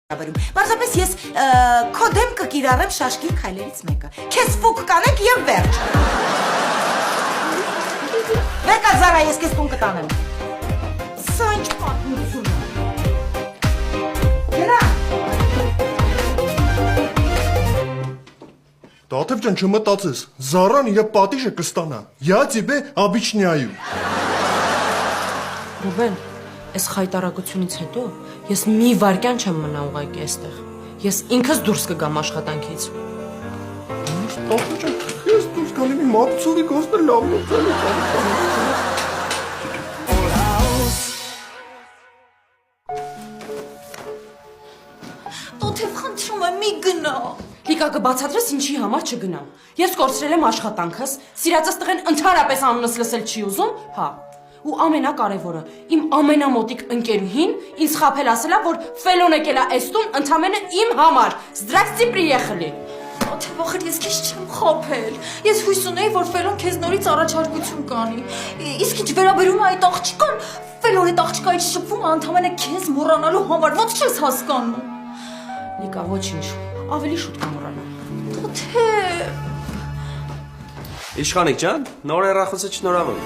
Պարզապես ես քո դեմ կկիրառեմ շաշկի քայլերից մեկը։ Քեզ ֆուկ կանենք եւ վերջ։ Վերկա Զարա, ես քեզ տուն կտանեմ։ Սա ինչ պատմություն է։ Գնա։ Տաթև ջան, չմտածես, Զարան իր պատիժը կստանա։ Я тебе объясняю։ Ռուբեն, այս խայտարակությունից հետո ես մի վայրկյան չեմ մնա ուղղակի այստեղ։ Ես ինքս դուրս կգամ աշխատանքից։ Տաթև ջան, ես դուրս գալի մի մատուցողի կոստը լավ լուծել է։ Տաթև խնդրում եմ մի գնա։ Լիկա կբացատրես ինչի համար չգնամ։ Ես կորցրել եմ աշխատանքս, սիրածս տղեն ընդհանրապես անունս լսել չի ուզում, հա։ Ու ամենակարևորը, իմ ամենամոտիկ ընկերուհին ինձ խաբել ասել է, որ ֆելոն եկել է այս տուն ընդամենը իմ համար։ Զդրակցի պրիեխլի։ Թեև ախր ես քեզ չեմ խաբել։ Ես հույս ունեի, որ Ֆելոն քեզ նորից առաջարկություն կանի։ Իսկ ինչ վերաբերում է այդ աղջկան, Ֆելոն այդ աղջկայից շփվում է ընդամենը քեզ մոռանալու համար, ո՞նց չես հասկանում։ Լիկա, ոչինչ, ավելի շուտ կմոռանամ։ Թեև Իշխանիկ ջան, նոր հեռախոսը շնորհավոր։